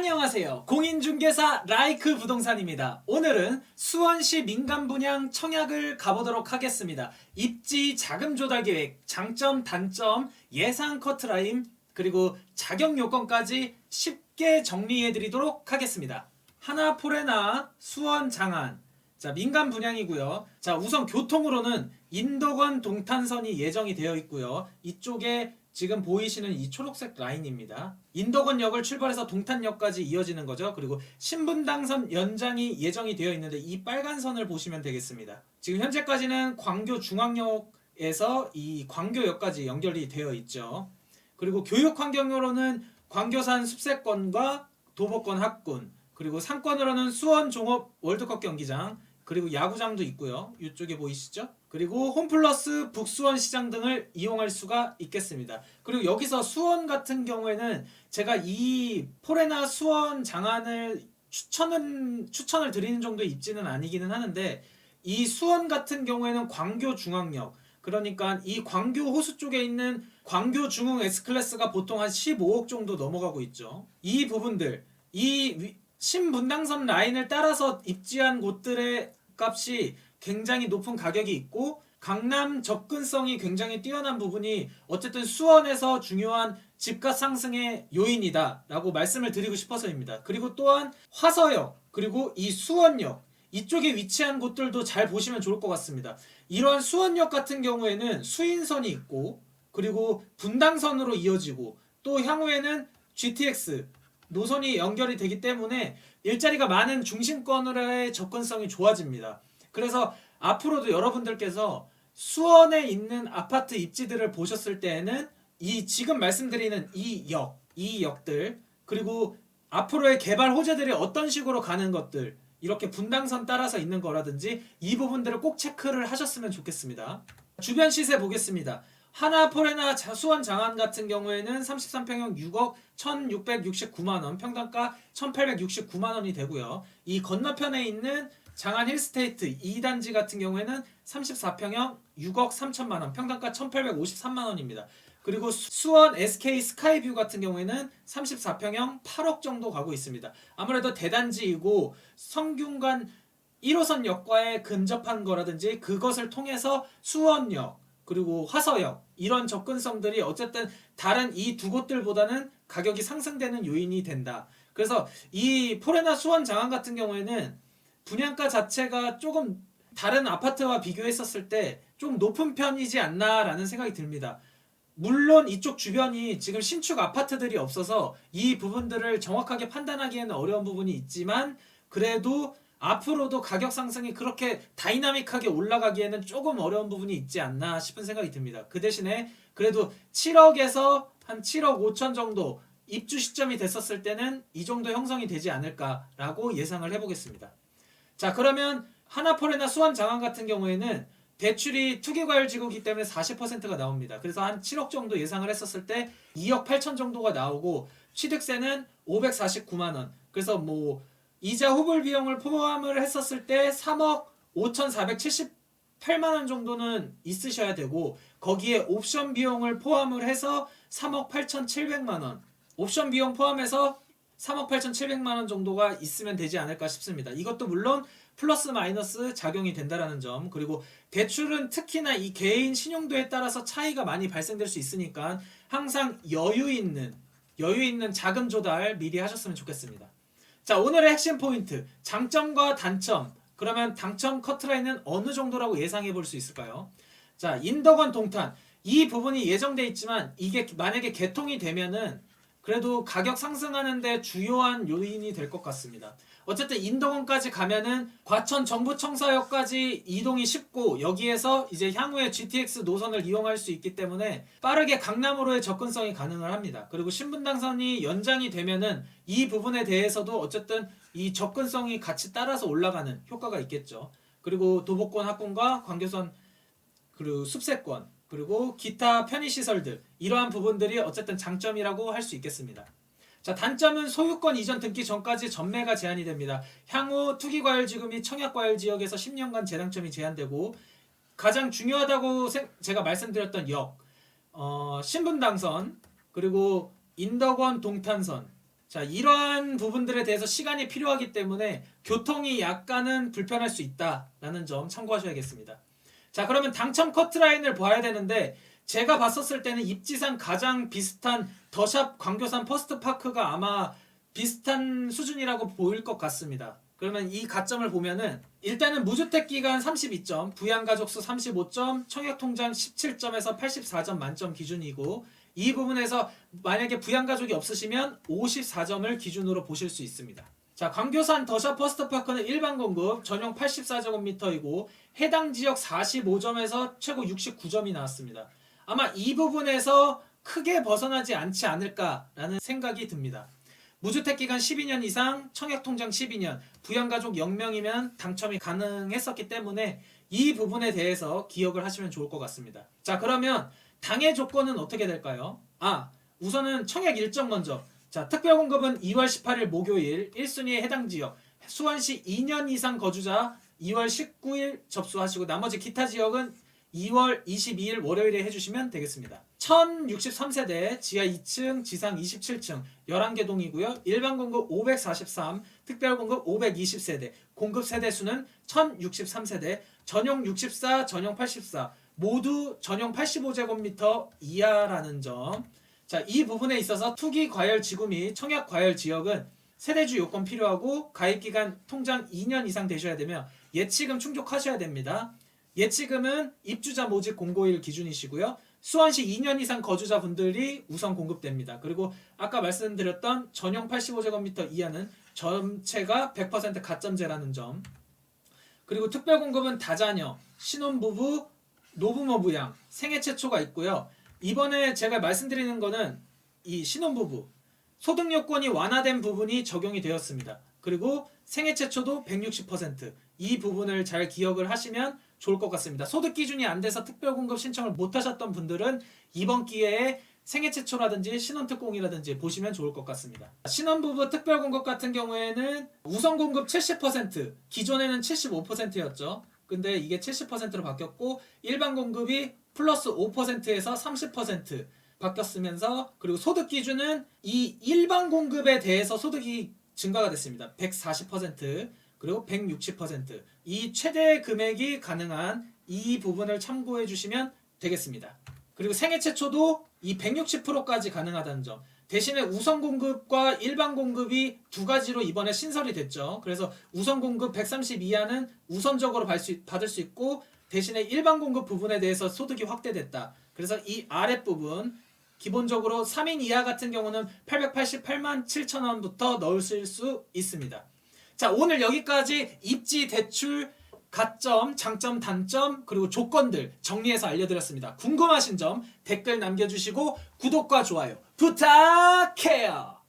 안녕하세요. 공인중개사 라이크 부동산입니다. 오늘은 수원시 민간분양 청약을 가보도록 하겠습니다. 입지 자금 조달 계획, 장점, 단점, 예상 커트라인, 그리고 자격 요건까지 쉽게 정리해 드리도록 하겠습니다. 하나포레나 수원 장안. 자, 민간 분양이고요. 자, 우선 교통으로는 인덕원 동탄선이 예정이 되어 있고요. 이쪽에 지금 보이시는 이 초록색 라인입니다. 인덕원역을 출발해서 동탄역까지 이어지는 거죠. 그리고 신분당선 연장이 예정이 되어 있는데 이 빨간 선을 보시면 되겠습니다. 지금 현재까지는 광교중앙역에서 이 광교역까지 연결이 되어 있죠. 그리고 교육 환경으로는 광교산 숲세권과 도보권 학군, 그리고 상권으로는 수원 종업 월드컵 경기장, 그리고 야구장도 있고요. 이쪽에 보이시죠? 그리고 홈플러스 북수원 시장 등을 이용할 수가 있겠습니다. 그리고 여기서 수원 같은 경우에는 제가 이 포레나 수원 장안을 추천을 드리는 정도의 입지는 아니기는 하는데, 이 수원 같은 경우에는 광교 중앙역, 그러니까 이 광교 호수 쪽에 있는 광교 중흥 S클래스가 보통 한 15억 정도 넘어가고 있죠. 이 부분들, 이 신분당선 라인을 따라서 입지한 곳들의 값이 굉장히 높은 가격이 있고, 강남 접근성이 굉장히 뛰어난 부분이 어쨌든 수원에서 중요한 집값 상승의 요인이다 라고 말씀을 드리고 싶어서입니다. 그리고 또한 화서역, 그리고 이 수원역, 이쪽에 위치한 곳들도 잘 보시면 좋을 것 같습니다. 이러한 수원역 같은 경우에는 수인선이 있고, 그리고 분당선으로 이어지고, 또 향후에는 GTX 노선이 연결이 되기 때문에 일자리가 많은 중심권으로의 접근성이 좋아집니다. 그래서 앞으로도 여러분들께서 수원에 있는 아파트 입지들을 보셨을 때에는 이 지금 말씀드리는 이 역들, 그리고 앞으로의 개발 호재들이 어떤 식으로 가는 것들, 이렇게 분당선 따라서 있는 거라든지 이 부분들을 꼭 체크를 하셨으면 좋겠습니다. 주변 시세 보겠습니다. 하나포레나 수원 장안 같은 경우에는 33평형 6억 1669만원, 평당가 1869만원이 되고요. 이 건너편에 있는 장안 힐스테이트 2단지 같은 경우에는 34평형 6억 3천만원, 평당가 1853만원입니다. 그리고 수원 SK 스카이뷰 같은 경우에는 34평형 8억 정도 가고 있습니다. 아무래도 대단지이고 성균관 1호선 역과에 근접한 거라든지 그것을 통해서 수원역, 그리고 화서역, 이런 접근성들이 어쨌든 다른 이 두 곳들보다는 가격이 상승되는 요인이 된다. 그래서 이 포레나 수원 장안 같은 경우에는 분양가 자체가 조금 다른 아파트와 비교했었을 때 좀 높은 편이지 않나라는 생각이 듭니다. 물론 이쪽 주변이 지금 신축 아파트들이 없어서 이 부분들을 정확하게 판단하기에는 어려운 부분이 있지만, 그래도 앞으로도 가격 상승이 그렇게 다이나믹하게 올라가기에는 조금 어려운 부분이 있지 않나 싶은 생각이 듭니다. 그 대신에 그래도 7억에서 한 7억 5천 정도 입주 시점이 됐었을 때는 이 정도 형성이 되지 않을까라고 예상을 해보겠습니다. 자, 그러면 하나포레나 수원 장안 같은 경우에는 대출이 투기과열지구이기 때문에 40%가 나옵니다. 그래서 한 7억 정도 예상을 했었을 때 2억 8천 정도가 나오고, 취득세는 549만원, 그래서 뭐 이자 후불 비용을 포함을 했었을 때 3억 5,478만원 정도는 있으셔야 되고, 거기에 옵션 비용을 포함을 해서 3억 8,700만원, 옵션 비용 포함해서 3억 8,700만원 정도가 있으면 되지 않을까 싶습니다. 이것도 물론 플러스 마이너스 작용이 된다라는 점, 그리고 대출은 특히나 이 개인 신용도에 따라서 차이가 많이 발생될 수 있으니까 항상 여유 있는 자금 조달 미리 하셨으면 좋겠습니다. 자, 오늘의 핵심 포인트, 장점과 단점. 그러면 당첨 커트라인은 어느 정도라고 예상해 볼 수 있을까요? 자, 인덕원 동탄, 이 부분이 예정돼 있지만 이게 만약에 개통이 되면은 그래도 가격 상승하는데 주요한 요인이 될 것 같습니다. 어쨌든 인덕원까지 가면은 과천 정부청사역까지 이동이 쉽고, 여기에서 이제 향후에 GTX 노선을 이용할 수 있기 때문에 빠르게 강남으로의 접근성이 가능을 합니다. 그리고 신분당선이 연장이 되면은 이 부분에 대해서도 어쨌든 이 접근성이 같이 따라서 올라가는 효과가 있겠죠. 그리고 도보권 학군과 광교선, 그리고 숲세권, 그리고 기타 편의시설들, 이러한 부분들이 어쨌든 장점이라고 할 수 있겠습니다. 자, 단점은 소유권 이전 등기 전까지 전매가 제한이 됩니다. 향후 투기과열지구 및 청약과열지역에서 10년간 재당첨이 제한되고, 가장 중요하다고 제가 말씀드렸던 신분당선, 그리고 인덕원 동탄선, 자, 이러한 부분들에 대해서 시간이 필요하기 때문에 교통이 약간은 불편할 수 있다라는 점 참고하셔야겠습니다. 자, 그러면 당첨 커트라인을 봐야 되는데 제가 봤었을 때는 입지상 가장 비슷한 더샵 광교산 퍼스트파크가 아마 비슷한 수준이라고 보일 것 같습니다. 그러면 이 가점을 보면은 일단은 무주택 기간 32점, 부양가족 수 35점, 청약통장 17점에서 84점 만점 기준이고 이 부분에서 만약에 부양가족이 없으시면 54점을 기준으로 보실 수 있습니다. 자, 광교산 더샵 퍼스트파크는 일반 공급 전용 84제곱미터이고 해당 지역 45점에서 최고 69점이 나왔습니다. 아마 이 부분에서 크게 벗어나지 않지 않을까라는 생각이 듭니다. 무주택 기간 12년 이상, 청약통장 12년, 부양가족 0명이면 당첨이 가능했었기 때문에 이 부분에 대해서 기억을 하시면 좋을 것 같습니다. 자, 그러면 당해 조건은 어떻게 될까요? 우선은 청약 일정 먼저. 자, 특별공급은 2월 18일 목요일 1순위에 해당 지역 수원시 2년 이상 거주자 2월 19일 접수하시고 나머지 기타 지역은 2월 22일 월요일에 해주시면 되겠습니다. 1063세대 지하 2층 지상 27층 11개 동이고요. 일반 공급 543, 특별 공급 520세대, 공급 세대수는 1063세대, 전용 64, 전용 84 모두 전용 85제곱미터 이하라는 점. 자, 이 부분에 있어서 투기 과열 지구 및 청약 과열 지역은 세대주 요건 필요하고 가입기간 통장 2년 이상 되셔야 되며 예치금 충족하셔야 됩니다. 예치금은 입주자 모집 공고일 기준이시고요. 수원시 2년 이상 거주자분들이 우선 공급됩니다. 그리고 아까 말씀드렸던 전용 85제곱미터 이하는 전체가 100% 가점제라는 점. 그리고 특별공급은 다자녀, 신혼부부, 노부모 부양, 생애 최초가 있고요. 이번에 제가 말씀드리는 거는 이 신혼부부, 소득 요건이 완화된 부분이 적용이 되었습니다. 그리고 생애 최초도 160%. 이 부분을 잘 기억을 하시면 좋을 것 같습니다. 소득 기준이 안 돼서 특별공급 신청을 못 하셨던 분들은 이번 기회에 생애 최초라든지 신혼특공이라든지 보시면 좋을 것 같습니다. 신혼부부 특별공급 같은 경우에는 우선공급 70%, 기존에는 75%였죠. 근데 이게 70%로 바뀌었고 일반 공급이 플러스 5%에서 30% 바뀌었으면서 그리고 소득 기준은 이 일반 공급에 대해서 소득이 증가가 됐습니다. 140% 그리고 160% 이 최대 금액이 가능한 이 부분을 참고해 주시면 되겠습니다. 그리고 생애 최초도 이 160%까지 가능하다는 점. 대신에 우선 공급과 일반 공급이 두 가지로 이번에 신설이 됐죠. 그래서 우선 공급 130 이하는 우선적으로 받을 수 있고 대신에 일반 공급 부분에 대해서 소득이 확대됐다. 그래서 이 아랫부분 기본적으로 3인 이하 같은 경우는 888만 7천 원부터 넣으실 수 있습니다. 자, 오늘 여기까지 입지 대출 가점, 장점, 단점 그리고 조건들 정리해서 알려드렸습니다. 궁금하신 점 댓글 남겨주시고 구독과 좋아요 부탁해요.